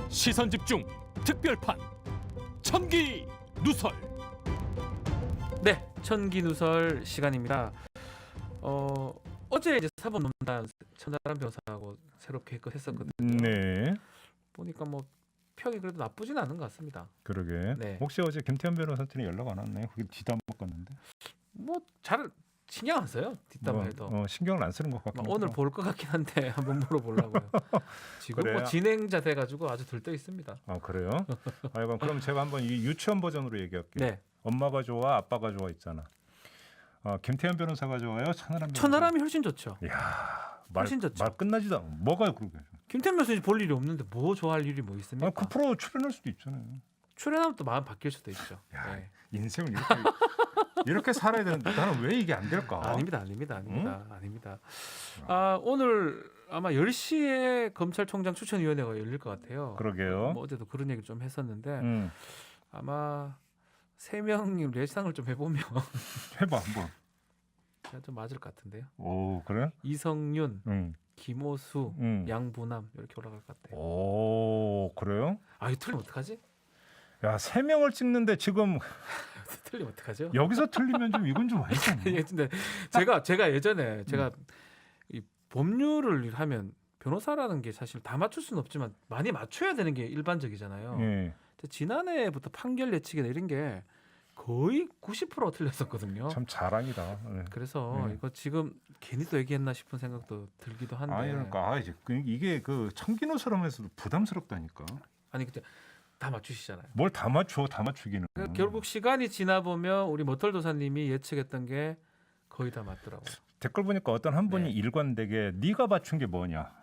시선집중 특별판 천기 누설. 네, 천기누설 시간입니다. 어제 이제 사법농단 천하람 변호사하고 새롭게 했었거든요. 네, 보니까 뭐 평이 그래도 나쁘진 않은 것 같습니다. 그러게. 네. 혹시 어제 김태현 변호사한테는 연락 안 왔나요? 그게 뒤담 먹었는데. 뭐 잘 신경 안 써요. 뒷담화해도. 신경을 안 쓰는 것 같긴 오늘 하더라고. 볼 것 같긴 한데 한번 물어보려고요. 지금 그래요? 뭐 진행자 돼가지고 아주 들떠 있습니다. 아 그래요? 아이고 그럼 제가 한번 이 유치원 버전으로 얘기할게요. 네, 엄마가 좋아, 아빠가 좋아 있잖아. 김태현 변호사가 좋아요, 천하람 변호사. 천하람이 훨씬 좋죠. 야, 말, 훨씬 좋죠. 말 끝나지도 않고 뭐가 그러게. 김태현 변호사 볼 일이 없는데 뭐 좋아할 일이 뭐 있습니까? 그 프로 출연할 수도 있잖아요. 출연하면 또 마음 바뀔 수도 있죠. 야, 네. 인생을 이렇게 살아야 되는데 나는 왜 이게 안 될까? 아닙니다. 오늘 아마 10시에 검찰총장 추천위원회가 열릴 것 같아요. 그러게요. 뭐 어제도 그런 얘기를 좀 했었는데 음, 아마 3명이 예상을 좀 해보면 해봐 한번. 좀 맞을 것 같은데요. 오 그래? 이성윤, 응. 김호수, 양부남 이렇게 올라갈 것 같아요. 오 그래요? 아, 이거 틀리면 어떡하지? 야, 3명을 찍는데 지금 틀리면 어떡하죠? 여기서 틀리면 좀 이건 좀 아니잖아. 예, 근데 제가 예전에 제가 이 법률을 하면 변호사라는 게 사실 다 맞출 수는 없지만 많이 맞춰야 되는 게 일반적이잖아요. 예. 근데 지난해부터 판결 예측이나 이런 게 거의 90% 틀렸었거든요. 참 자랑이다. 예. 그래서 네. 이거 지금 괜히 또 얘기했나 싶은 생각도 들기도 한데. 그러니까 이게 그 청기노설하면서도 부담스럽다니까. 아니 근데 다 맞추시잖아요. 뭘 다 맞춰, 다 맞추기는. 결국 시간이 지나 보면 우리 머털 도사님이 예측했던 게 거의 다 맞더라고요. 댓글 보니까 어떤 한 분이 네. 일관되게 네가 맞춘 게 뭐냐?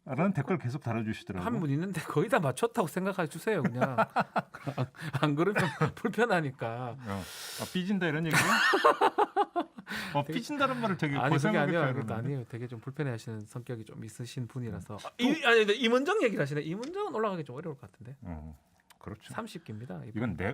라는 댓글 계속 달아주시더라고요. 한 분 있는데 거의 다 맞췄다고 생각해 주세요. 그냥 안 그러면 불편하니까. 삐진다 이런 얘기야? 삐진다는 말을 되게 아니 그게 고생하게 아니라 표현하는데. 아니에요. 되게 좀 불편해하시는 성격이 좀 있으신 분이라서. 아니 임은정 얘기를 하시네. 임은정은 올라가기 좀 어려울 것 같은데. 그렇죠. 30기입니다.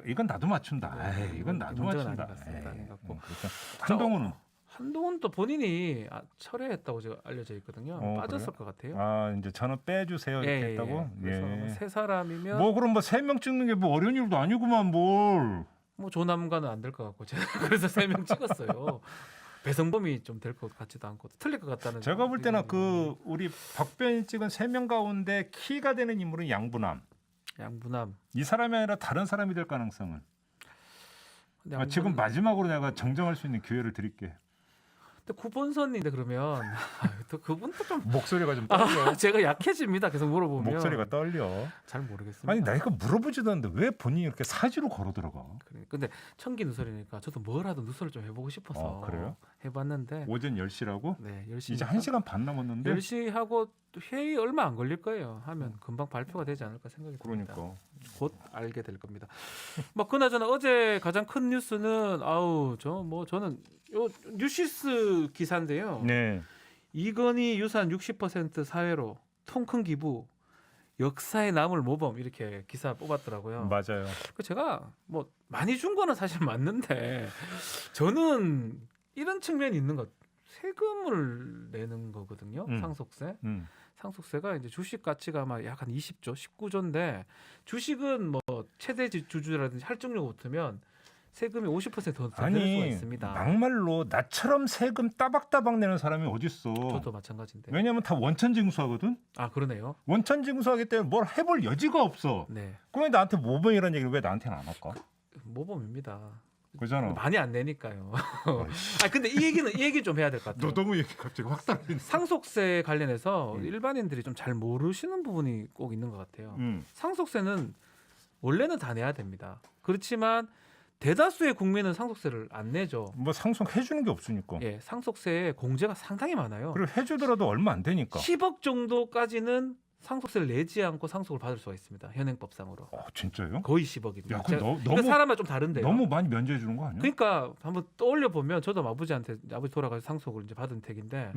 이건 나도 맞춘다. 네, 이건 나도 임은정은 맞춘다. 아닌 것 같습니다. 아닌 것 같고. 그렇죠. 한동훈은 한동훈도 본인이 철회했다고 제가 알려져 있거든요. 빠졌을 것 같아요. 이제 저는 빼주세요 이렇게 했다고. 그래서 아마 세 사람이면 뭐 그럼 뭐 3명 찍는 게 뭐 어려운 일도 아니구만 뭘. 뭐 조남과는 안 될 것 같고 제가 그래서 3명 찍었어요. 배성범이 좀 될 것 같지도 않고 틀릴 것 같다는. 제가 볼 때는 우리 박변이 찍은 3명 가운데 키가 되는 인물은 양부남. 양부남. 이 사람이 아니라 다른 사람이 될 가능성은. 근데 지금 마지막으로 내가 정정할 수 있는 기회를 드릴게. 근데 9번선인데 그러면 또 그분도 좀 목소리가 좀 떨려. 제가 약해집니다. 계속 물어보면 목소리가 떨려. 잘 모르겠습니다. 아니 내가 물어보지도 않는데 왜 본인이 이렇게 사지로 걸어 들어가? 근데 천기 누설이니까 저도 뭐라도 누설을 좀 해보고 싶어서 그래요? 해봤는데 오전 10시라고? 네, 10시 이제 1시간 반 남았는데. 10시 하고 또 회의 얼마 안 걸릴 거예요. 하면 금방 발표가 되지 않을까 생각이 듭니다. 그러니까. 곧 알게 될 겁니다. 뭐 그나저나 어제 가장 큰 뉴스는 저는 요 뉴시스 기사인데요. 네. 이건희 유산 60% 사회로 통 큰 기부 역사에 남을 모범 이렇게 기사 뽑았더라고요. 맞아요. 제가 뭐 많이 준 거는 사실 맞는데 저는 이런 측면이 있는 것. 세금을 내는 거거든요. 상속세. 상속세가 이제 주식 가치가 아마 약 한 20조, 19조인데 주식은 뭐 최대 주주라든지 할증료가 붙으면 세금이 50%더 낼 수가 있습니다. 막말로 나처럼 세금 따박따박 내는 사람이 어딨어. 저도 마찬가지인데. 왜냐하면 다 원천징수하거든. 아 그러네요. 원천징수하기 때문에 뭘 해볼 여지가 없어. 네. 그럼 나한테 모범이라는 얘기를 왜 나한테는 안 할까? 모범입니다. 그잖아. 많이 안 내니까요. 아 근데 이 얘기 좀 해야 될 것 같아요. 너무 얘기 갑자기 확 달리네. 상속세 관련해서 일반인들이 좀 잘 모르시는 부분이 꼭 있는 것 같아요. 상속세는 원래는 다 내야 됩니다. 그렇지만 대다수의 국민은 상속세를 안 내죠. 뭐 상속해 주는 게 없으니까. 예, 상속세에 공제가 상당히 많아요. 그리고 해주더라도 얼마 안 되니까. 10억 정도까지는 상속세를 내지 않고 상속을 받을 수가 있습니다. 현행법상으로. 진짜요? 거의 10억입니다. 야, 그럼 이거 사람마다 좀 다른데요. 너무 많이 면제해 주는 거 아니야? 그러니까 한번 떠올려 보면 저도 아버지 돌아가서 상속을 이제 받은 택인데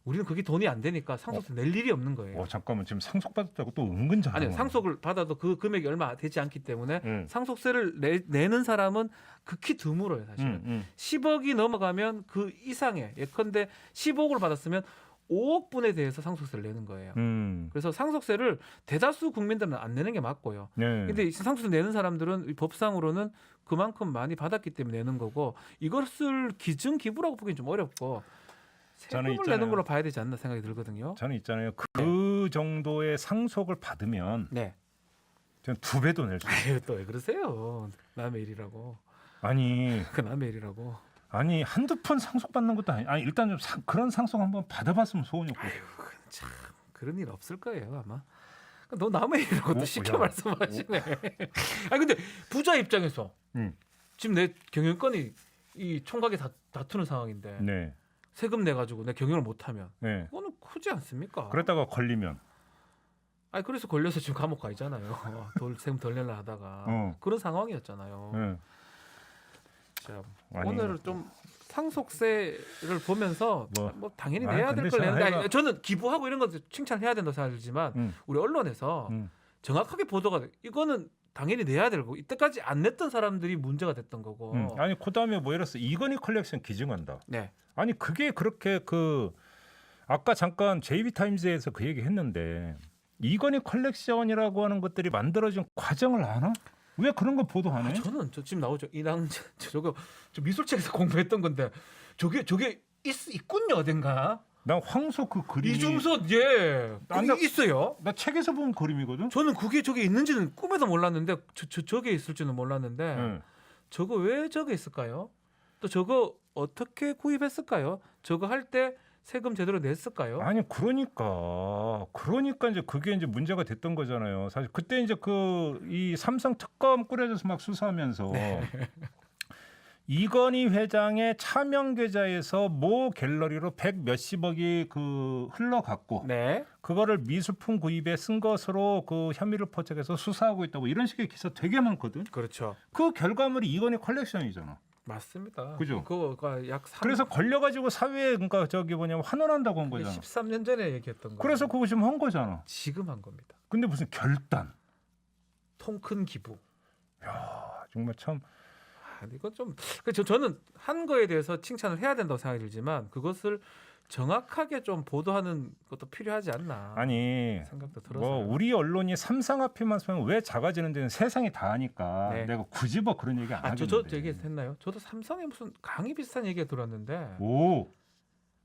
우리는 그게 돈이 안 되니까 상속세 낼 일이 없는 거예요. 잠깐만 지금 상속 받았다고 또 은근 잘하네. 아니 상속을 받아도 그 금액이 얼마 되지 않기 때문에 상속세를 내는 사람은 극히 드물어요 사실은. 10억이 넘어가면 그 이상의 예컨대 15억을 받았으면 5억 분에 대해서 상속세를 내는 거예요. 그래서 상속세를 대다수 국민들은 안 내는 게 맞고요. 네. 근데 이 상속세 내는 사람들은 이 법상으로는 그만큼 많이 받았기 때문에 내는 거고 이것을 기증 기부라고 보기엔 좀 어렵고 저는 세금을 내는 걸로 봐야 되지 않나 생각이 들거든요. 저는 있잖아요. 그 정도의 상속을 받으면 네. 저는 2배도 낼 수 있어요. 아유 또 왜 그러세요? 남의 일이라고. 아니 그 남의 일이라고. 아니 한두 번 상속받는 것도 아니 일단 좀 그런 상속 한번 받아봤으면 소원이었고. 아유 참 그런 일 없을 거예요 아마. 너 남의 일이라고 또 쉽게 야. 말씀하시네. 아니 근데 부자 입장에서 지금 내 경영권이 이 총각이 다투는 상황인데 네. 세금 내 가지고 내 경영을 못하면 네. 그거는 크지 않습니까? 그랬다가 걸리면 아니 그래서 걸려서 지금 감옥 가 있잖아요. 세금 덜 내려 하다가 그런 상황이었잖아요. 네. 자, 아니, 오늘은 좀 상속세를 보면서 뭐 당연히 아니, 내야 될 근데 걸 내는데 저는 아니, 저는 기부하고 이런 것들 칭찬해야 된다고 생각하지만 우리 언론에서 정확하게 보도가 이거는 당연히 내야 되고 이때까지 안 냈던 사람들이 문제가 됐던 거고. 아니 그다음에 뭐 이랬어 이건희 컬렉션 기증한다. 네. 아니 그게 그렇게 아까 잠깐 JB타임즈에서 그 얘기 했는데 이건희 컬렉션이라고 하는 것들이 만들어진 과정을 아나? 왜 그런 거 보도 안 해? 저는 지금 나오죠. 저거 저 미술책에서 공부했던 건데 저게 있군요 어딘가. 난 황소 그 그림이 이중섭 그게 있어요. 나 책에서 본 그림이거든. 저는 저게 있는지는 꿈에도 몰랐는데 저게 있을지는 몰랐는데 저거 왜 저게 있을까요? 또 저거 어떻게 구입했을까요? 저거 할 때 세금 제대로 냈을까요? 아니 그러니까 이제 그게 이제 문제가 됐던 거잖아요. 사실 그때 이제 이 삼성 특검 꾸려져서 막 수사하면서 이건희 회장의 차명 계좌에서 모 갤러리로 100 몇십억이 흘러갔고 네. 그거를 미술품 구입에 쓴 것으로 그 혐의를 포착해서 수사하고 있다고 이런 식의 기사 되게 많거든. 그렇죠. 그 결과물이 이건희 컬렉션이잖아. 맞습니다. 그죠? 그거가 약 3, 그래서 걸려가지고 사회에 그러니까 환원한다고 한 거잖아. 13년 전에 얘기했던 거. 그래서 그거 지금 한 거잖아. 지금 한 겁니다. 근데 무슨 결단? 통 큰 기부. 야 정말 참. 이거 좀 저는 한 거에 대해서 칭찬을 해야 된다고 생각이 들지만 그것을 정확하게 좀 보도하는 것도 필요하지 않나. 아니 생각도 들어서. 우리 언론이 삼성 앞에만 서면 왜 작아지는 데는 세상이 다 아니까 네. 내가 굳이 뭐 그런 얘기 안 하겠는데. 저 얘기했나요? 저도 삼성에 무슨 강의 비슷한 얘기가 들었는데 오.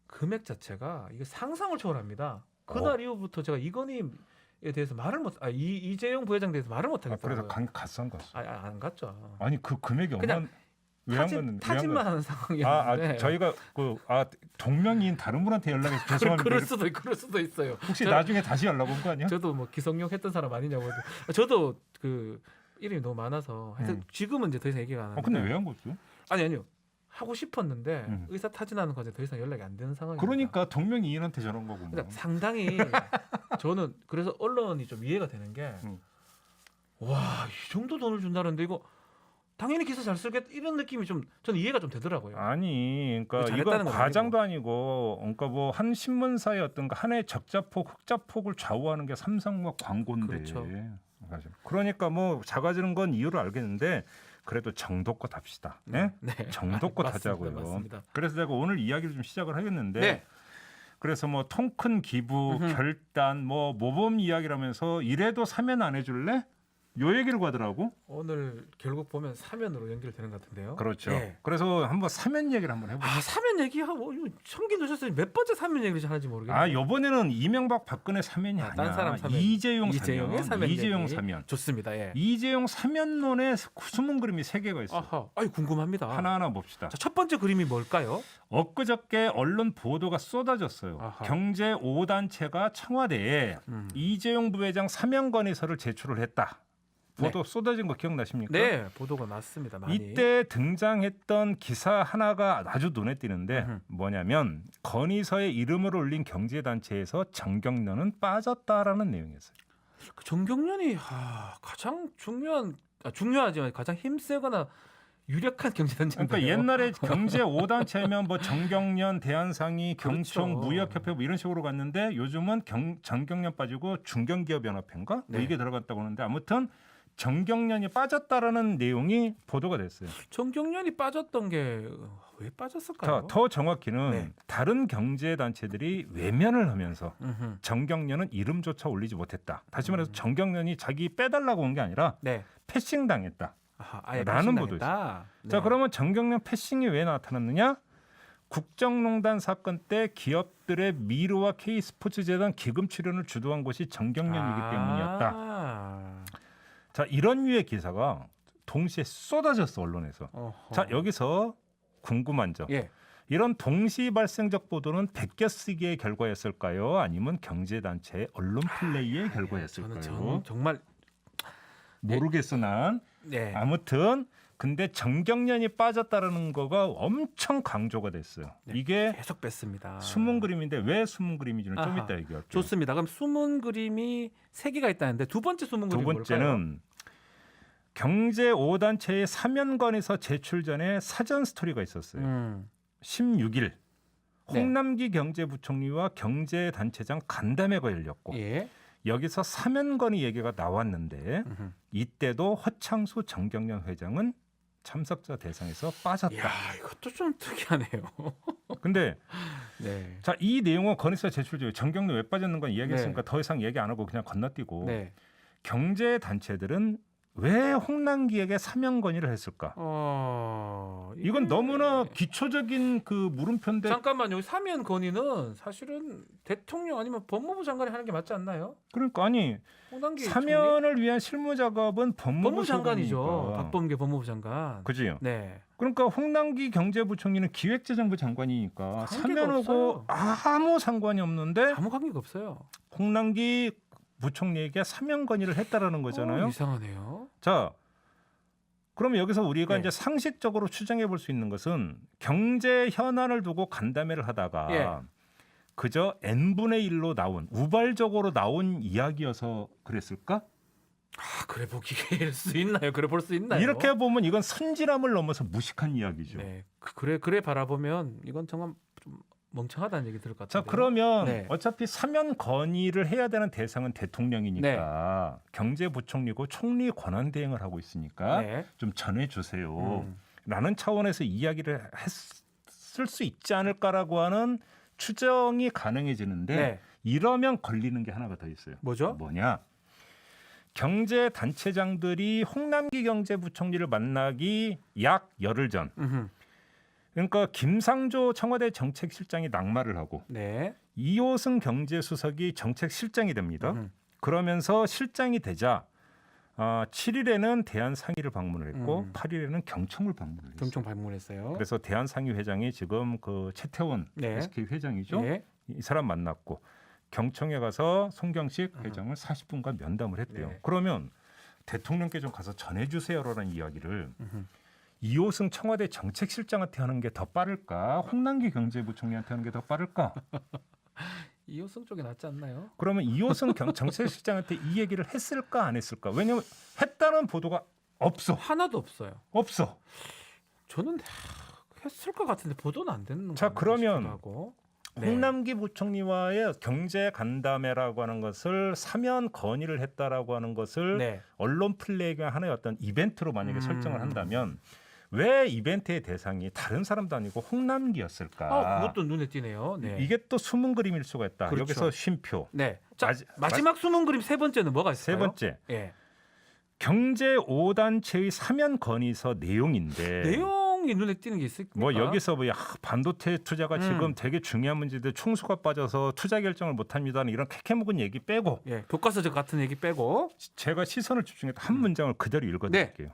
금액 자체가 이게 상상을 초월합니다. 그날 이후부터 제가 이건희에 대해서 말을 못, 이재용 부회장에 대해서 말을 못 하겠어요. 그래서 강의 갔어 안 갔어? 안 갔죠. 아니 그 금액이 그냥 타진만 하는 상황이었는데. 저희가 동명이인 다른 분한테 연락해서 죄송합니다. 그럴 수도 있어요. 혹시 나중에 다시 연락 온 거 아니야? 저도 뭐 기성용 했던 사람 아니냐고. 저도 이름이 너무 많아서 하여튼 지금은 이제 더 이상 얘기가 안 하는데. 근데 왜 한 거죠? 아니요. 하고 싶었는데 의사 타진하는 과정에 더 이상 연락이 안 되는 상황입니다. 그러니까 동명이인한테 전화한 거구만. 그러니까 상당히 저는 그래서 언론이 좀 이해가 되는 게 와, 이 정도 돈을 준다는데 이거 당연히 기사 잘 쓰겠다 이런 느낌이 좀 저는 이해가 좀 되더라고요. 아니, 그러니까 잘했다는 이건 건 과장도 아니고, 그러니까 뭐 한 신문사의 어떤 하나의 적자폭, 흑자폭을 좌우하는 게 삼성과 광고인데. 그렇죠. 그러니까 뭐 작아지는 건 이유를 알겠는데 그래도 정도껏 합시다. 네? 정도껏 하자고요. 맞습니다. 그래서 제가 오늘 이야기를 좀 시작을 하겠는데. 네. 그래서 뭐 통큰 기부, 결단, 뭐 모범 이야기라면서 이래도 사면 안 해줄래? 요 얘기를 가더라고. 오늘 결국 보면 사면으로 연결되는 것 같은데요. 그렇죠. 네. 그래서 한번 사면 얘기를 한번 해보죠. 사면 얘기하고 청기 넣으셨어요. 몇 번째 사면 얘기를 하는지 모르겠네요. 이번에는 이명박 박근혜 사면이 아니야. 딴 사람 사면. 이재용 이재용의 사면. 이재용 얘기. 사면. 좋습니다. 예. 이재용 사면론에 숨은 그림이 3개가 있어요. 아하. 궁금합니다. 하나하나 봅시다. 자, 첫 번째 그림이 뭘까요? 엊그저께 언론 보도가 쏟아졌어요. 아하. 경제 5단체가 청와대에 이재용 부회장 사면 건의서를 제출을 했다. 보도 쏟아진 거 기억나십니까? 네, 보도가 났습니다. 많이. 이때 등장했던 기사 하나가 아주 눈에 띄는데 뭐냐면 건의서에 이름을 올린 경제단체에서 정경련은 빠졌다라는 내용이었어요. 그 정경련이 가장 중요하지만 가장 힘세거나 유력한 경제단체인데요. 그러니까 옛날에 경제 5단체면 뭐 정경련, 대한상의, 경총, 그렇죠. 무역협회 뭐 이런 식으로 갔는데 요즘은 정경련 빠지고 중견기업연합회인가? 뭐 이게 들어갔다고 하는데 아무튼 정경련이 빠졌다라는 내용이 보도가 됐어요. 정경련이 빠졌던 게 왜 빠졌을까요? 자, 더 정확히는 네. 다른 경제 단체들이 외면을 하면서 음흠. 정경련은 이름조차 올리지 못했다. 다시 말해서 정경련이 자기 빼달라고 온 게 아니라 네. 패싱 당했다. 아하, 아예 라는 배신당했다. 네. 자, 그러면 정경련 패싱이 왜 나타났느냐? 국정농단 사건 때 기업들의 미르와 K스포츠재단 기금 출연을 주도한 것이 정경련이기 때문이었다. 자, 이런 류의 기사가 동시에 쏟아졌어 언론에서. 어허. 자, 여기서 궁금한 점. 예. 이런 동시 발생적 보도는 베껴쓰기의 결과였을까요? 아니면 경제단체의 언론 플레이의 결과였을까요? 저는 정말 모르겠어 난. 네. 아무튼 근데 정경련이 빠졌다라는 거가 엄청 강조가 됐어요. 네, 이게 계속 뺐습니다. 숨은 그림인데 왜 숨은 그림인지는 좀 아하, 이따 얘기할게요. 좋습니다. 그럼 숨은 그림이 3개가 있다는데 두 번째 숨은 두 그림이 뭘까요? 번째는 경제 5단체의 사면건에서 제출 전에 사전 스토리가 있었어요. 16일 네. 홍남기 경제부총리와 경제단체장 간담회가 열렸고 예. 여기서 사면건의 얘기가 나왔는데 음흠. 이때도 허창수 정경련 회장은 참석자 대상에서 빠졌다. 야, 이것도 좀 특이하네요. 근데 네. 자, 이 내용은 건의서 제출 중에 정경련 왜 빠졌는 건 이야기했으니까 네. 더 이상 얘기 안 하고 그냥 건너뛰고 네. 경제단체들은 왜 홍남기에게 사면건의를 했을까? 이건 이게- 너무나 기초적인 그 물음표인데 잠깐만요. 사면 건의는 사실은 대통령 아니면 법무부 장관이 하는 게 맞지 않나요? 그러니까 아니 홍남기 사면을 위한 실무 작업은 법무부 법무부 장관이죠. 소관이니까. 박범계 법무부 장관. 그지요. 네. 그러니까 홍남기 경제부총리는 기획재정부 장관이니까 관계가 사면하고 아무 상관이 없는데 아무 관계가 없어요. 홍남기 부총리에게 사면 건의를 했다라는 거잖아요. 이상하네요. 자, 그러면 여기서 우리가 네. 이제 상식적으로 추정해 볼 수 있는 것은 경제 현안을 두고 간담회를 하다가 예. 그저 n분의 1로 나온 우발적으로 나온 이야기여서 그랬을까? 그래 보기일 수 있나요? 그래 볼 수 있나요? 이렇게 보면 이건 선진함을 넘어서 무식한 이야기죠. 네. 그래 바라보면 이건 정말 좀 멍청하다는 얘기 들을 것 자, 같아요. 그러면 네. 어차피 사면 건의를 해야 되는 대상은 대통령이니까 경제부총리고 총리 권한 대행을 하고 있으니까 네. 좀 전해주세요. 음. 라는 차원에서 이야기를 했을 수 있지 않을까라고 하는 추정이 가능해지는데 네. 이러면 걸리는 게 하나가 더 있어요. 뭐죠? 뭐냐? 경제단체장들이 홍남기 경제부총리를 만나기 약 열흘 전, 음흠. 그러니까 김상조 청와대 정책실장이 낙마를 하고 네. 이호승 경제수석이 정책실장이 됩니다. 음흠. 그러면서 실장이 되자 7일에는 대한상의를 방문을 했고 8일에는 경청을 방문을 했어요. 경청 방문했어요. 그래서 대한상의 회장이 지금 그 최태원 네. SK 회장이죠. 네. 이 사람 만났고 경청에 가서 송경식 회장을 40분간 면담을 했대요. 네. 그러면 대통령께 좀 가서 전해주세요라는 이야기를 음흠. 이호승 청와대 정책실장한테 하는 게 더 빠를까? 홍남기 경제부총리한테 하는 게 더 빠를까? 이호승 쪽이 낫지 않나요? 그러면 이호승 정책실장한테 이 얘기를 했을까 안 했을까? 왜냐하면 했다는 보도가 없어. 하나도 없어요. 없어. 저는 했을 것 같은데 보도는 안 되는 자, 거 그러면 하고. 홍남기 부총리와의 경제 간담회라고 하는 것을 사면 건의를 했다라고 하는 것을 네. 언론 플레이가 하나의 어떤 이벤트로 만약에 설정을 한다면 왜 이벤트의 대상이 다른 사람도 아니고 홍남기였을까? 그것도 눈에 띄네요. 네. 이게 또 숨은 그림일 수가 있다. 그렇죠. 여기서 쉼표. 네. 자, 마지- 마지막 숨은 그림 세 번째는 뭐가 세 있을까요? 번째, 예. 경제 5단체의 사면 건의서 내용인데 내용이 눈에 띄는 게 있을까? 뭐 여기서 뭐 반도체 투자가 지금 음. 되게 중요한 문제인데 총수가 빠져서 투자 결정을 못합니다는 이런 캐캐묵은 얘기 빼고 예, 교과서적 같은 얘기 빼고. 제가 시선을 집중해서 한 문장을 그대로 네. 읽어드릴게요.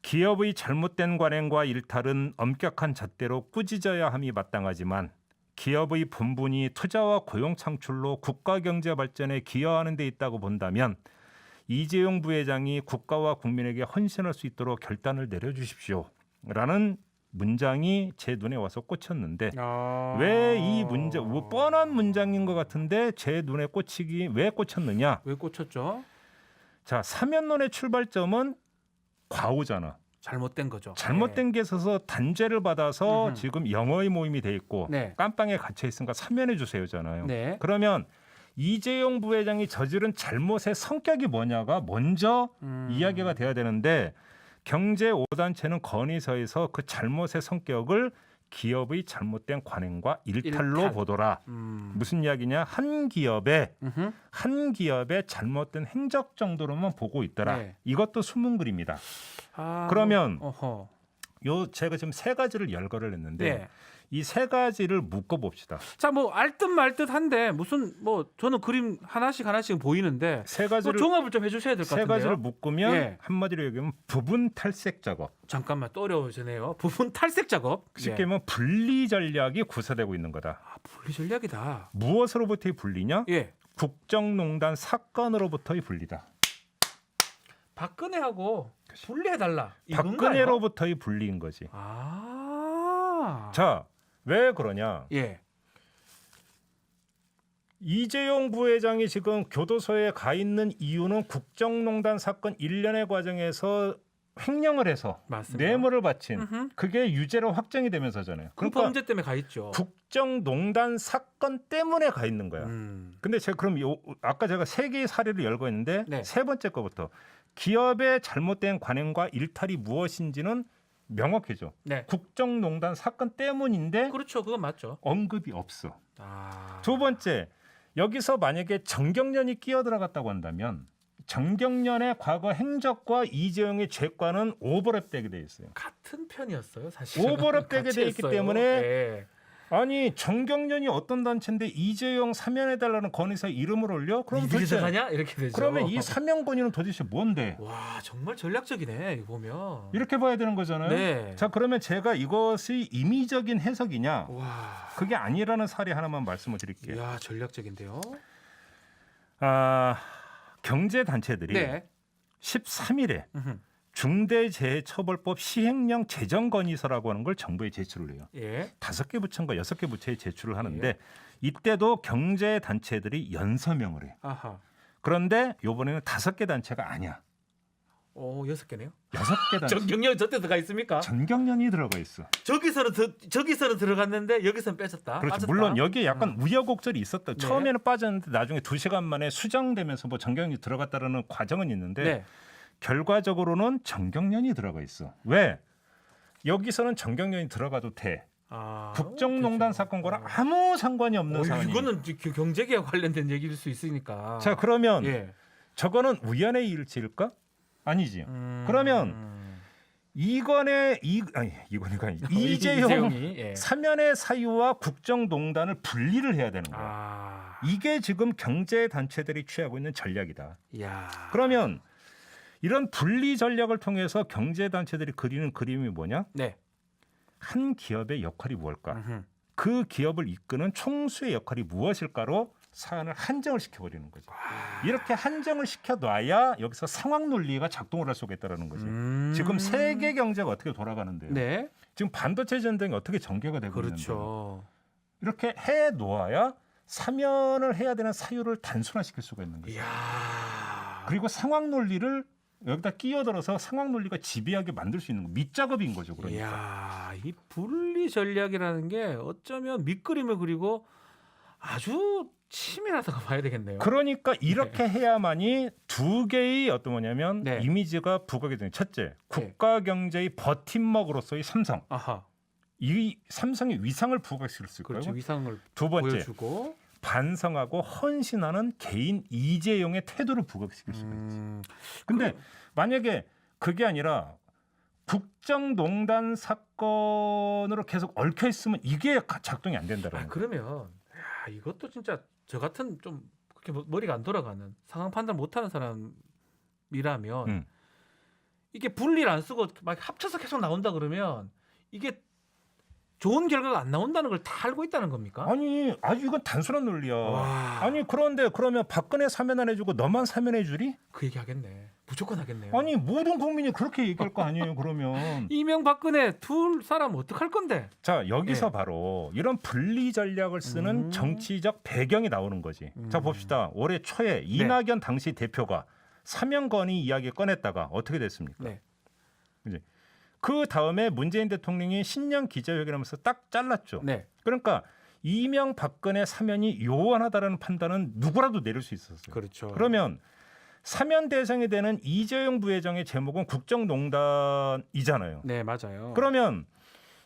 기업의 잘못된 관행과 일탈은 엄격한 잣대로 꾸짖어야 함이 마땅하지만 기업의 본분이 투자와 고용 창출로 국가 경제 발전에 기여하는 데 있다고 본다면 이재용 부회장이 국가와 국민에게 헌신할 수 있도록 결단을 내려주십시오. 라는 문장이 제 눈에 와서 꽂혔는데 왜 이 문장, 뭐 뻔한 문장인 것 같은데 제 눈에 꽂히기 왜 꽂혔느냐? 왜 꽂혔죠? 자, 사면론의 출발점은 과오잖아. 잘못된 거죠. 잘못된 게 있어서 단죄를 받아서 음흠. 지금 영어의 모임이 돼 있고 네. 깜빵에 갇혀 있으니까 사면해 주세요잖아요. 네. 그러면 이재용 부회장이 저지른 잘못의 성격이 뭐냐가 먼저 이야기가 돼야 되는데 경제 5단체는 건의서에서 그 잘못의 성격을 기업의 잘못된 관행과 일탈로 일탈. 보더라. 무슨 이야기냐? 한 기업의 잘못된 행적 정도로만 보고 있더라. 네. 이것도 숨은글입니다. 그러면 제가 지금 세 가지를 열거를 했는데 네. 이 세 가지를 묶어 봅시다. 자, 뭐 알듯 말듯한데 무슨 뭐 저는 그림 하나씩 보이는데 세 뭐 가지를 종합을 좀 해주셔야 될 것 세 같은데요. 가지를 묶으면 예. 한마디로 얘기하면 부분 탈색 작업. 잠깐만 또 어려워지네요. 부분 탈색 작업. 쉽게 예. 하면 분리 전략이 구사되고 있는 거다. 분리 전략이다. 무엇으로부터의 분리냐? 예. 국정농단 사건으로부터의 분리다. 박근혜하고 분리해달라. 이건가요? 박근혜로부터의 분리인 거지. 자, 왜 그러냐? 예. 이재용 부회장이 지금 교도소에 가 있는 이유는 국정농단 사건 일련의 과정에서 횡령을 해서 맞습니다. 뇌물을 바친 음흠. 그게 유죄로 확정이 되면서잖아요. 그 범죄 때문에 가 있죠. 국정농단 사건 때문에 가 있는 거야. 근데 제가 그럼 아까 제가 세 개의 사례를 열고 있는데 네. 세 번째 거부터 기업의 잘못된 관행과 일탈이 무엇인지는 명확해져. 네. 국정농단 사건 때문인데 그렇죠. 그건 맞죠. 언급이 없어. 아. 두 번째, 여기서 만약에 정경련이 끼어들어갔다고 한다면 정경련의 과거 행적과 이재용의 죄과는 오버랩되게 돼 있어요. 같은 편이었어요, 사실. 오버랩되게 돼 있기 때문에 네. 아니 정경련이 어떤 단체인데 이재용 사면해달라는 건의서 이름을 올려? 그럼 니들이 도대체 가냐 이렇게 되죠. 그러면 이 사면 건의는 도대체 뭔데? 와 정말 전략적이네 이거 보면. 이렇게 봐야 되는 거잖아요. 네. 자 그러면 제가 이것이 임의적인 해석이냐? 와. 그게 아니라는 사례 하나만 말씀을 드릴게요. 야 전략적인데요. 경제 단체들이 네. 13일에 음흠. 중대재해처벌법 시행령 재정건의서라고 하는 걸 정부에 제출을 해요. 예. 5개 부처인가 6개 부처에 제출을 하는데 예. 이때도 경제 단체들이 연서명을 해. 아하. 그런데 이번에는 5개 단체가 아니야. 6개네요. 6개 단체. 정경련 저때 들어가 있습니까? 전경련이 들어가 있어. 저기서는 들어갔는데 여기서는 빼졌다. 그렇죠. 빠졌다. 물론 여기에 약간 우여곡절이 있었다. 네. 처음에는 빠졌는데 나중에 2시간 만에 수정되면서 뭐 정경련이 들어갔다라는 과정은 있는데 네. 결과적으로는 정경련이 들어가 있어. 왜? 여기서는 정경련이 들어가도 돼. 국정농단 그렇죠. 사건과는 아무 상관이 없는 상황이. 이거는 경제계와 관련된 얘기일 수 있으니까. 자 그러면 예. 저거는 우연의 일치일까? 아니지. 그러면 이재용 이재용이 예. 사면의 사유와 국정농단을 분리를 해야 되는 거야. 이게 지금 경제 단체들이 취하고 있는 전략이다. 야. 그러면 이런 분리 전략을 통해서 경제 단체들이 그리는 그림이 뭐냐? 네. 한 기업의 역할이 무엇일까? 그 기업을 이끄는 총수의 역할이 무엇일까로 사안을 한정을 시켜버리는 거죠. 이렇게 한정을 시켜놔야 여기서 상황 논리가 작동을 할 수가 있다는 거지. 지금 세계 경제가 어떻게 돌아가는데요? 네. 지금 반도체 전쟁이 어떻게 전개가 되고 있는데요? 그렇죠. 이렇게 해놓아야 사면을 해야 되는 사유를 단순화시킬 수가 있는 거죠. 이야. 그리고 상황 논리를 여기다 끼어들어서 상황 논리가 지배하게 만들 수 있는 거 밑작업인 거죠. 그러니까. 이야, 이 분리 전략이라는 게 어쩌면 밑그림을 그리고 아주 치밀하다고 봐야 되겠네요. 그러니까 이렇게 해야만이 두 개의 어떤 뭐냐면 네. 이미지가 부각이 되는 첫째, 국가 경제의 버팀목으로서의 삼성. 아하. 이 삼성의 위상을 부각시킬 수 있고요. 그렇죠. 위상을 두 번째, 보여주고 반성하고 헌신하는 개인 이재용의 태도를 부각시킬 수가 있지. 근데 만약에 그게 아니라 국정농단 사건으로 계속 얽혀 있으면 이게 작동이 안 된다라는 거예요. 그러면 야, 이것도 진짜 저 같은 좀 그렇게 머리가 안 돌아가는 상황 판단 못하는 사람이라면 이게 분리를 안 쓰고 막 합쳐서 계속 나온다 그러면 이게 좋은 결과가 안 나온다는 걸 다 알고 있다는 겁니까? 아니, 아주 이건 단순한 논리야. 와. 아니 그런데 그러면 박근혜 사면 안 해주고 너만 사면해 주리? 그 얘기 하겠네. 무조건 하겠네요. 아니 모든 국민이 그렇게 얘기할 거 아니에요. 그러면 이명박근혜 둘 사람 어떡할 건데? 자 여기서 바로 이런 분리 전략을 쓰는 정치적 배경이 나오는 거지. 자 봅시다. 올해 초에 이낙연 당시 대표가 사면 건의 이야기 꺼냈다가 어떻게 됐습니까? 네. 이제 그 다음에 문재인 대통령이 신년 기자회견하면서 딱 잘랐죠. 네. 그러니까 이명박근혜 사면이 요원하다라는 판단은 누구라도 내릴 수 있었어요. 그렇죠. 그러면 사면 대상이 되는 이재용 부회장의 제목은 국정농단이잖아요. 네, 맞아요. 그러면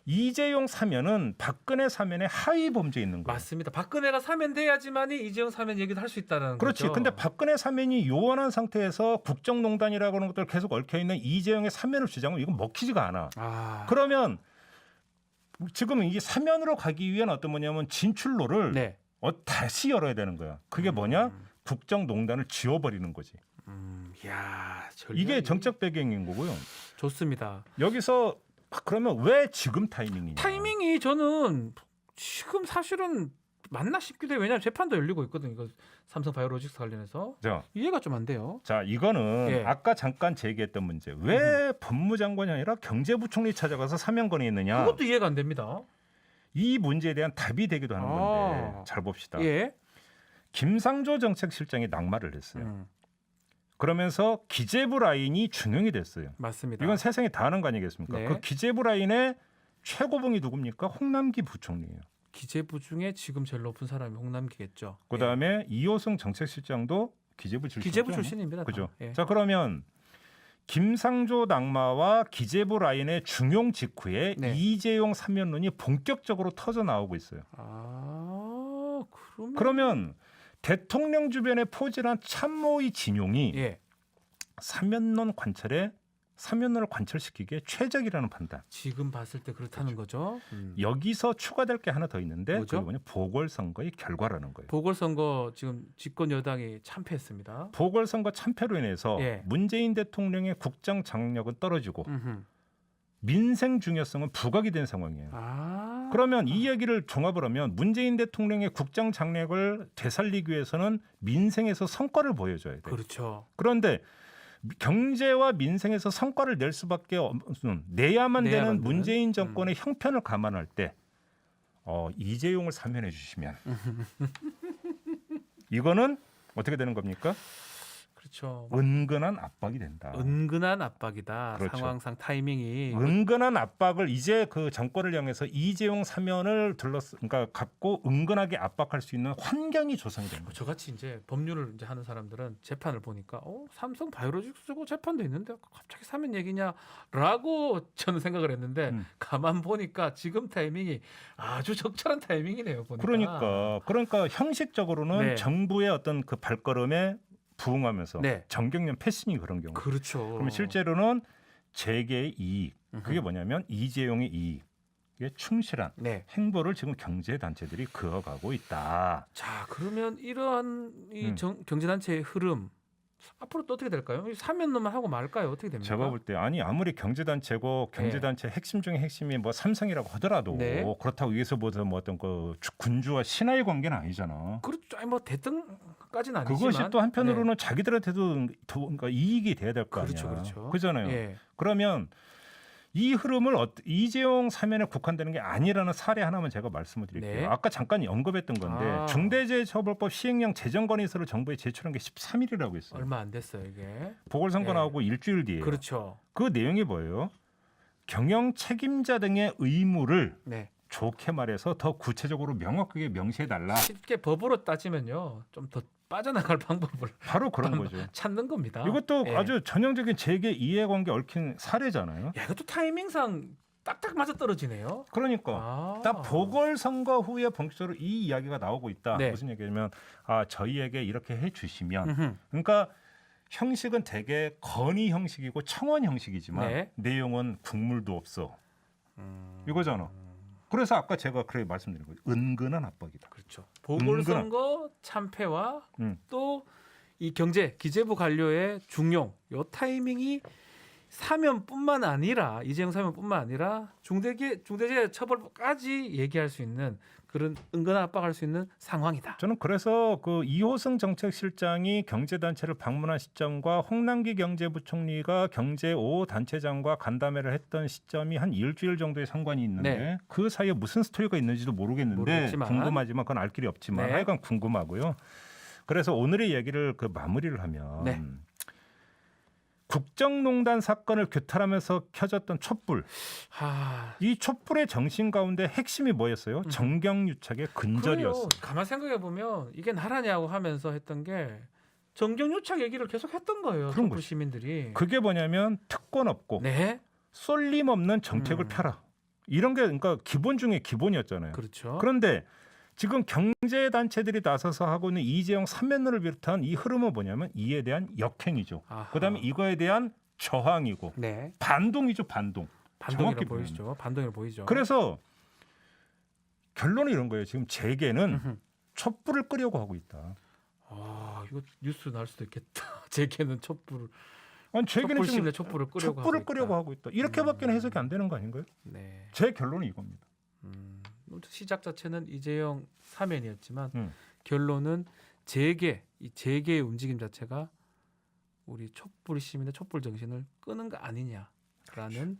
이재용 사면은 박근혜 사면의 하위 범죄에 있는 거예요. 맞습니다. 박근혜가 사면돼야지만이 이재용 사면 얘기도 할 수 있다는 그렇지. 거죠. 근데 박근혜 사면이 요원한 상태에서 국정농단이라고 하는 것들 계속 얽혀 있는 이재용의 사면을 주장하면 이건 먹히지가 않아. 그러면 지금 이 사면으로 가기 위한 어떤 뭐냐면 진출로를 네. 다시 열어야 되는 거야. 그게 뭐냐? 국정농단을 지워버리는 거지. 야, 이게 정책 배경인 거고요. 좋습니다. 여기서 그러면 왜 지금 타이밍이냐? 타이밍이 저는 지금 사실은 맞나 싶기도 해요. 왜냐하면 재판도 열리고 있거든요. 이거 삼성 바이오로직스 관련해서 자, 이해가 좀 안 돼요. 자, 이거는 예. 아까 잠깐 제기했던 문제. 왜 법무장관이 아니라 경제부총리 찾아가서 사면 건의했느냐? 그것도 이해가 안 됩니다. 이 문제에 대한 답이 되기도 하는 건데 잘 봅시다. 예. 김상조 정책실장이 낙마를 했어요. 그러면서 기재부 라인이 중용이 됐어요. 맞습니다. 이건 세상에 다 아는 거 아니겠습니까? 네. 그 기재부 라인의 최고봉이 누굽니까? 홍남기 부총리예요. 기재부 중에 지금 제일 높은 사람이 홍남기겠죠. 그다음에 이호승 정책실장도 기재부 출신이죠. 기재부 출신입니다. 다. 그죠. 예. 자, 그러면 김상조 낙마와 기재부 라인의 중용 직후에 네. 이재용 사면론이 본격적으로 터져 나오고 있어요. 그러면 대통령 주변에 포진한 참모의 진용이 예. 사면론을 관철시키기에 최적이라는 판단. 지금 봤을 때 그렇다는 거죠. 여기서 추가될 게 하나 더 있는데 뭐죠? 그게 뭐냐? 보궐선거의 결과라는 거예요. 보궐선거 지금 집권 여당이 참패했습니다. 보궐선거 참패로 인해서 예. 문재인 대통령의 국정 장력은 떨어지고 음흠. 민생 중요성은 부각이 된 상황이에요. 그러면 이 얘기를 종합을 하면 문재인 대통령의 국정 장력을 되살리기 위해서는 민생에서 성과를 보여줘야 돼요. 그렇죠. 그런데 경제와 민생에서 성과를 낼 수밖에 내야만 되는 문재인 정권의 형편을 감안할 때 이재용을 사면해 주시면 이거는 어떻게 되는 겁니까? 그렇죠. 은근한 압박이 된다. 은근한 압박이다. 그렇죠. 상황상 타이밍이 은근한 압박을 이제 그 정권을 향해서 이재용 사면을 그러니까 갖고 은근하게 압박할 수 있는 환경이 조성이 된 거죠. 저같이 이제 법률을 이제 하는 사람들은 재판을 보니까 삼성 바이오로직스 쓰고 재판도 있는데 갑자기 사면 얘기냐라고 저는 생각을 했는데 가만 보니까 지금 타이밍이 아주 적절한 타이밍이네요. 보니까. 그러니까 형식적으로는 네. 정부의 어떤 그 발걸음에 부응하면서 네. 정경련 패신이 그런 경우. 그렇죠. 그러면 실제로는 재계의 이익, 그게 뭐냐면 이재용의 이익에 충실한 네. 행보를 지금 경제 단체들이 그어가고 있다. 자, 그러면 이러한 이 경제단체의 흐름 앞으로 또 어떻게 될까요? 사면론만 하고 말까요? 어떻게 됩니까? 제가 볼 때 아무리 경제단체고 경제단체 핵심 중에 핵심이 뭐 삼성이라고 하더라도 네. 그렇다고 위에서 뭐 어떤 그 군주와 신하의 관계는 아니잖아. 그렇죠. 아니 뭐 대등까지는 아니지만 그것이 또 한편으로는 자기들한테도 그러니까 이익이 돼야 될 거 아니야. 그렇죠. 그잖아요. 예. 그러면 이 흐름을 이재용 사면에 국한되는 게 아니라는 사례 하나만 제가 말씀을 드릴게요. 네. 아까 잠깐 언급했던 건데 중대재해처벌법 시행령 재정건의서를 정부에 제출한 게 13일이라고 했어요. 얼마 안 됐어요 이게. 보궐선거 예. 나오고 일주일 뒤에. 그렇죠. 그 내용이 뭐예요? 경영 책임자 등의 의무를 네. 좋게 말해서 더 구체적으로 명확하게 명시해달라. 쉽게 법으로 따지면요, 좀 더 빠져나갈 방법을 바로 그런 거죠. 찾는 겁니다. 이것도 예. 아주 전형적인 재계 이해관계 얽힌 사례잖아요. 야, 이것도 타이밍상 딱딱 맞아 떨어지네요. 그러니까 딱 보궐선거 후에 본격적으로 이 이야기가 나오고 있다. 네. 무슨 얘기냐면 저희에게 이렇게 해주시면 그러니까 형식은 대개 건의 형식이고 청원 형식이지만 네. 내용은 국물도 없어. 이거잖아. 그래서 아까 제가 그렇게 말씀드린 거예요. 은근한 압박이다. 그렇죠. 보궐선거 참패와 또 이 경제 기재부 관료의 중용 요 타이밍이 사면뿐만 아니라 이재용 사면뿐만 아니라 중대재해처벌까지 얘기할 수 있는 그런 은근한 압박할 수 있는 상황이다. 저는 그래서 그 이호승 정책실장이 경제단체를 방문한 시점과 홍남기 경제부총리가 경제 5 단체장과 간담회를 했던 시점이 한 일주일 정도의 상관이 있는데 네. 그 사이에 무슨 스토리가 있는지도 모르겠는데 궁금하지만 그건 알 길이 없지만 네. 하여간 궁금하고요. 그래서 오늘의 얘기를 그 마무리를 하면 네. 국정농단 사건을 규탄하면서 켜졌던 촛불. 이 촛불의 정신 가운데 핵심이 뭐였어요? 정경유착의 근절이었어요. 가만 생각해 보면 이게 나라냐고 하면서 했던 게 정경유착 얘기를 계속 했던 거예요. 그런 촛불 거지. 시민들이. 그게 뭐냐면 특권 없고 네. 쏠림 없는 정책을 펴라. 이런 게 그러니까 기본 중에 기본이었잖아요. 그렇죠. 그런데 지금 경제 단체들이 나서서 하고 있는 이재용 삼면론을 비롯한 이 흐름은 뭐냐면 이에 대한 역행이죠. 아하. 그다음에 이거에 대한 저항이고 네. 반동이죠, 반동. 반동이라 정확히 보이죠. 반동이라 보이죠. 그래서 결론은 이런 거예요. 지금 재계는 음흠. 촛불을 끄려고 하고 있다. 이거 뉴스 날 수도 있겠다. 재계는 촛불 아니 재계는 지금 시민의 촛불을 끄려고 하고 있다. 이렇게밖에는 해석이 안 되는 거 아닌가요? 네. 제 결론은 이겁니다. 시작 자체는 이재용 사면이었지만 결론은 이 재계의 움직임 자체가 우리 촛불 시민의 촛불 정신을 끄는 거 아니냐라는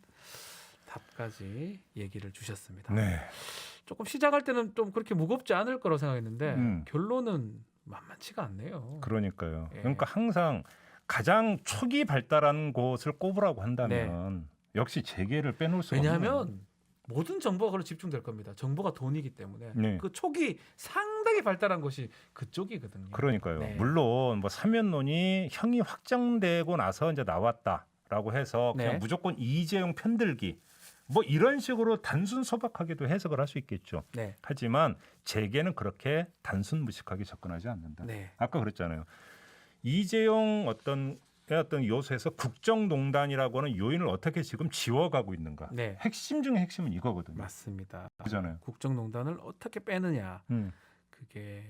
답까지 얘기를 주셨습니다. 네. 조금 시작할 때는 좀 그렇게 무겁지 않을 거라고 생각했는데 음. 결론은 만만치가 않네요. 그러니까요. 예. 그러니까 항상 가장 초기 발달한 곳을 꼽으라고 한다면 역시 재계를 빼놓을 수가 없는 왜냐하면 모든 정보가 그걸로 집중될 겁니다. 정보가 돈이기 때문에 네. 그 초기 상당히 발달한 곳이 그쪽이거든요. 그러니까요. 네. 물론 뭐 사면론이 형이 확정되고 나서 이제 나왔다라고 해서 그냥 네. 무조건 이재용 편들기 뭐 이런 식으로 단순 소박하게도 해석을 할 수 있겠죠. 네. 하지만 재계는 그렇게 단순 무식하게 접근하지 않는다. 네. 아까 그랬잖아요. 이재용 어떤 요소에서 국정농단이라고 하는 요인을 어떻게 지금 지워가고 있는가. 네. 핵심 중에 핵심은 이거거든요. 맞습니다. 그잖아요. 국정농단을 어떻게 빼느냐 그게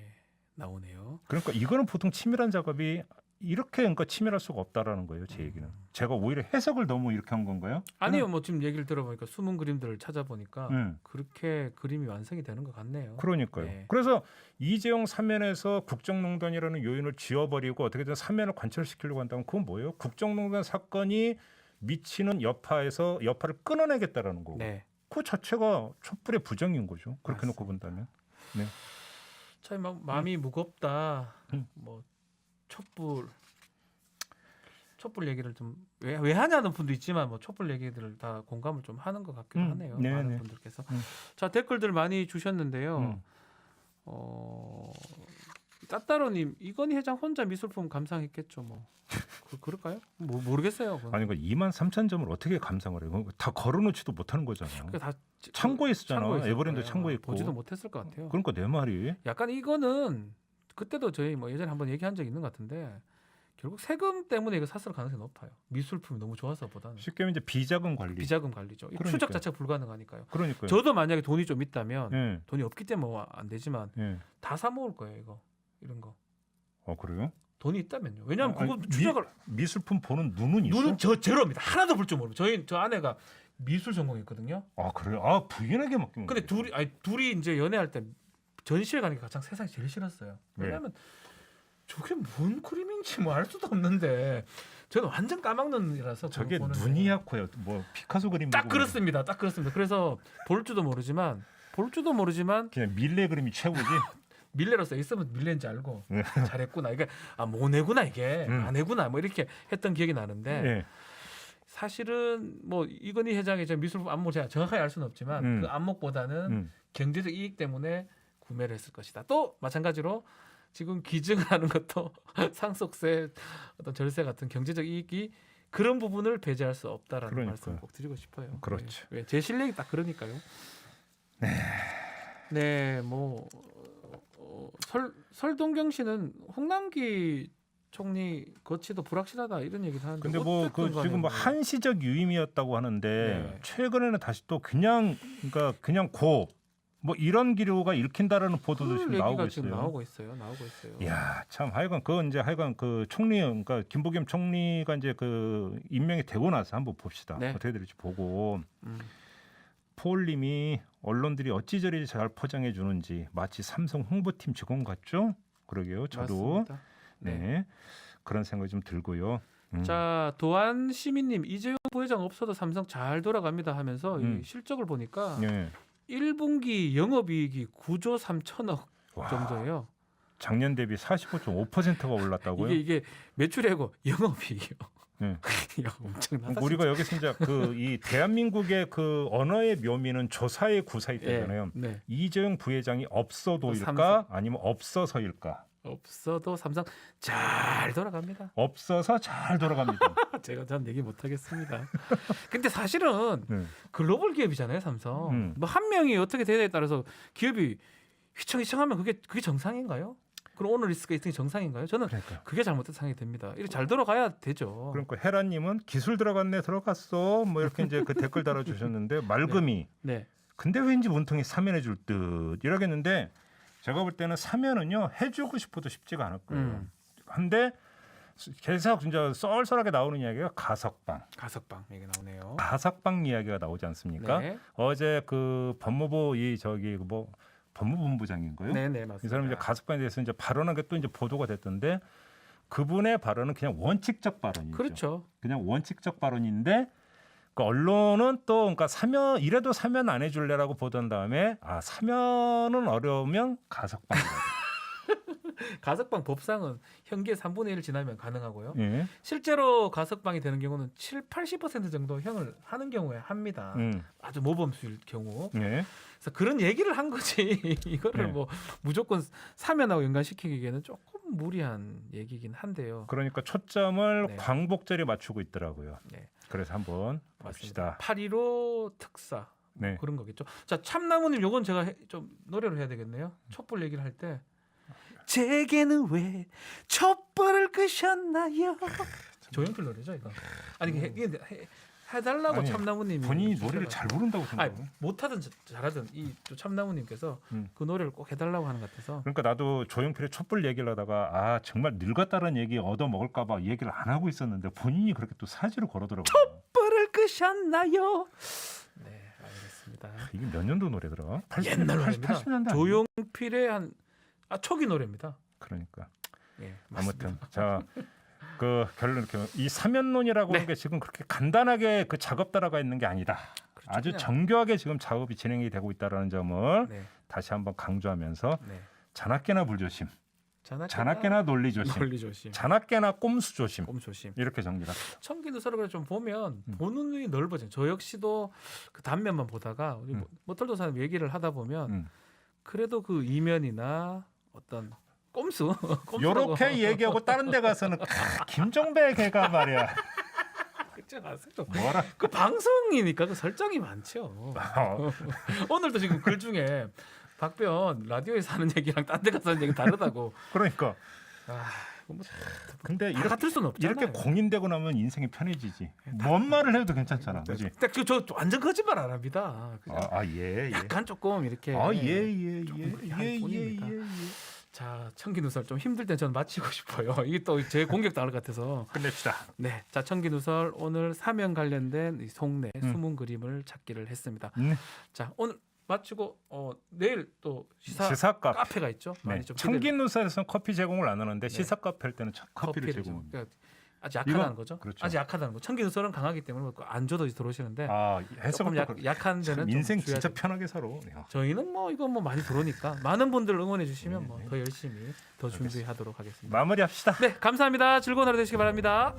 나오네요. 그러니까 이거는 보통 치밀한 작업이 이렇게 그러니까 치밀할 수가 없다라는 거예요. 제 얘기는. 제가 오히려 해석을 너무 이렇게 한 건가요? 아니요, 뭐 지금 얘기를 들어보니까 숨은 그림들을 찾아보니까 음. 그렇게 그림이 완성이 되는 것 같네요. 그러니까요. 네. 그래서 이재용 사면에서 국정농단이라는 요인을 지워버리고 어떻게든 사면을 관철시키려고 한다면 그건 뭐예요? 국정농단 사건이 미치는 여파에서 여파를 끊어내겠다라는 거고. 네. 그 자체가 촛불의 부정인 거죠. 그렇게 맞습니다. 놓고 본다면. 네. 참 마음이 무겁다. 음. 뭐 촛불 얘기를 좀 왜 하냐는 분도 있지만 뭐 촛불 얘기들을 다 공감을 좀 하는 것 같기도 하네요. 네, 많은 네. 분들께서. 음. 자, 댓글들 많이 주셨는데요. 따따로님 이건희 회장 혼자 미술품 감상했겠죠, 뭐. 그럴까요? 뭐 모르겠어요. 그건. 아니 그 23,000점을 어떻게 감상을 해요? 다 걸어놓지도 못하는 거잖아요. 그러니까 다 창고에 쓰잖아. 있을 에버랜드 거예요. 창고에 있고. 보지도 못했을 것 같아요. 그러니까 내 말이. 약간 이거는 그때도 저희 뭐 예전에 한번 얘기한 적 있는 것 같은데 결국 세금 때문에 이거 샀을 가능성이 높아요. 미술품이 너무 좋아서보다는. 쉽게 말하면 이제 비자금 관리. 비자금 관리죠. 이 추적 자체가 불가능하니까요. 그러니까요. 저도 만약에 돈이 좀 있다면 예. 돈이 없기 때문에 뭐 안 되지만 예. 다 사 먹을 거예요. 이거 이런 거. 그래요? 돈이 있다면요. 왜냐하면 아니, 그거 추적을 미술품 보는 눈은 있어? 눈은 제로입니다. 하나도 볼 줄 모르고 저 아내가 미술 전공했거든요. 아 그래요? 아 부인에게 맡기면. 근데 둘이 이제 연애할 때 전시회 가는 게 가장 세상에 제일 싫었어요. 네. 왜냐하면 저게 뭔 그림인지 뭐 알 수도 없는데 저는 완전 까막눈이라서 저게 그거 보는데. 눈이야코요. 뭐 피카소 그림 딱 보고 그렇습니다. 딱 그렇습니다. 그래서 볼 줄도 모르지만 그냥 밀레 그림이 최고지. 밀레로 써 있으면 밀레인지 알고 네. 잘했구나. 이게 모네구나 이게 아내구나 뭐 이렇게 했던 기억이 나는데 예. 사실은 뭐 이건희 회장의 미술품 안목 제가 정확하게 알 수는 없지만 그 안목보다는 경제적 이익 때문에 구매를 했을 것이다. 또 마찬가지로 지금 기증을 하는 것도 상속세 어떤 절세 같은 경제적 이익이 그런 부분을 배제할 수 없다라는 그러니까요. 말씀을 꼭 드리고 싶어요. 그렇죠. 네. 제 실력이 딱 그러니까요. 네, 뭐 설동경 씨는 홍남기 총리 거치도 불확실하다 이런 얘기를 하는데 근데 뭐 그 지금 뭐 한시적 유임이었다고 하는데 네. 최근에는 다시 또 그냥 뭐 이런 기류가 읽힌다라는 보도도 지금 나오고 있어요. 지금 나오고 있어요. 이야, 참 하여간 그 총리 그러니까 김부겸 총리가 이제 그 임명이 되고 나서 한번 봅시다. 네. 어떻게 될지 보고. 폴님이 언론들이 어찌저리 잘 포장해 주는지 마치 삼성 홍보팀 직원 같죠? 그러게요. 저도 맞습니다. 네. 그런 생각이 좀 들고요. 자, 도안 시민님 이재용 부회장 없어도 삼성 잘 돌아갑니다 하면서 이 실적을 보니까 네. 1분기 영업이익이 9조 3천억 와, 정도예요. 작년 대비 45.5%가 올랐다고요? 이게 매출이고 영업이익이요. 네. 야, 엄청나다. 우리가 여기서 이제 그 이 대한민국의 그 언어의 묘미는 조사의 구사이 되잖아요. 네. 이재용 부회장이 없어도일까 삼성. 아니면 없어서일까? 없어도 삼성 잘 돌아갑니다. 없어서 잘 돌아갑니다. 제가 전 얘기 못 하겠습니다. 근데 사실은 네. 글로벌 기업이잖아요, 삼성. 음. 뭐 한 명이 어떻게 되냐에 따라서 기업이 휘청휘청하면 그게 정상인가요? 그럼 오늘 리스크가 있으니 정상인가요? 저는 그러니까. 그게 잘못된 상황이 됩니다. 이렇게 잘 돌아가야 되죠. 그러니까 헤라님은 기술 들어갔네 들어갔어 뭐 이렇게 이제 그 댓글 달아주셨는데 말금이 네. 근데 왠지 문통이 사면해 줄 듯 이러겠는데 제가 볼 때는 사면은요 해주고 싶어도 쉽지가 않을 거예요. 근데 계속 진짜 썰썰하게 나오는 이야기가 가석방 얘기 나오네요. 가석방 이야기가 나오지 않습니까? 네. 어제 그 법무부 이 저기 뭐 법무본부장인가요? 네, 맞습니다. 이 사람이 이제 가석방에 대해서 이제 발언한 게 또 이제 보도가 됐던데 그분의 발언은 그냥 원칙적 발언이죠. 그렇죠. 그냥 원칙적 발언인데 그 언론은 또 그러니까 사면 이래도 사면 안 해줄래라고 보던 다음에 아 사면은 어려우면 가석방이라고. 가석방 법상은 형기의 3분의 1 지나면 가능하고요. 예. 실제로 가석방이 되는 경우는 80% 정도 형을 하는 경우에 합니다. 아주 모범수일 경우. 예. 그래서 그런 얘기를 한 거지. 이거를 네. 뭐 무조건 사면하고 연관시키기에는 조금 무리한 얘기긴 한데요. 그러니까 초점을 네. 광복절에 맞추고 있더라고요. 네. 그래서 한번 맞습니다. 봅시다. 8.15 특사 네. 그런 거겠죠. 자, 참나무님 요건 제가 좀 노래를 해야 되겠네요. 촛불 얘기를 할 때 제게는 왜 촛불을 끄셨나요? 조용필 노래죠 이거. 아니 이게 해달라고 아니, 참나무님이 본인이 주제가- 노래를 잘 부른다고 아니 생각해요. 못하든 잘하든 이 또 참나무님께서 음. 그 노래를 꼭 해달라고 하는 것 같아서 그러니까 나도 조용필의 촛불 얘기를 하다가 아 정말 늙었다는 얘기 얻어 먹을까 봐 얘기를 안 하고 있었는데 본인이 그렇게 또 사지를 걸어더라고요. 촛불을 끄셨나요? 네 알겠습니다. 이게 몇 년도 노래더라? 옛날 노래입니다. 80년대 조용필의 초기 노래입니다. 그러니까 예, 맞습니다. 아무튼 자 그 결론 이렇게 이 사면론이라고 네. 하는 게 지금 그렇게 간단하게 그 작업 따라가 있는 게 아니다. 그렇죠. 아주 그냥- 정교하게 지금 작업이 진행이 되고 있다라는 점을 네, 다시 한번 강조하면서 네. 자나깨나 불조심, 자나깨나 자나깨나 논리 조심, 논리 조심, 자나깨나 꼼수 조심 꼼 조심. 이렇게 정리합니다. 청기 누설을 좀 보면 보는 눈이 넓어져요. 저 역시도 그 단면만 보다가 우리 모털도사님 얘기를 하다 보면 음. 그래도 그 이면이나 어떤 꼼수, 요렇게 얘기하고 다른 데 가서는 김종배 걔가 말이야. 가세요. 뭐라? 그 방송이니까 그 설정이 많죠. 오늘도 지금 글 중에 박변 라디오에서 하는 얘기랑 딴 데 가서 하는 얘기 다르다고. 그러니까 뭐 근데 다 같을 수는 없잖아요. 이렇게 공인되고 나면 인생이 편해지지. 뭔 말을 해도 괜찮잖아, 그렇지? 근데 저 완전 거짓말 안 합니다. 그냥 예. 약간 조금 이렇게. 예. 그렇게 할 뿐입니다. 자, 청기 누설 좀 힘들 때 저는 마치고 싶어요. 이게 또 제 공격 당할 것 같아서. 끝냅시다. 네, 자 청기 누설 오늘 사면 관련된 이 속내 숨은 그림을 찾기를 했습니다. 자 오늘 마치고 내일 또 시사 카페가 있죠. 많이 좀 청기누설에서는 커피 제공을 안 하는데 시사 카페 할 때는 커피를 제공합니다. 그러니까 아직 약하다는 거죠. 그렇죠. 아직 약하다는 거. 청기 누설은 강하기 때문에 안 줘도 들어오시는데 해석은 조금 약한 데는 인생 좀 진짜 주의하시고. 편하게 살아. 저희는 뭐 이거 뭐 많이 들어오니까 많은 분들 응원해 주시면 뭐 더 열심히 더 준비하도록 하겠습니다. 마무리합시다. 네, 감사합니다. 즐거운 하루 되시기 바랍니다.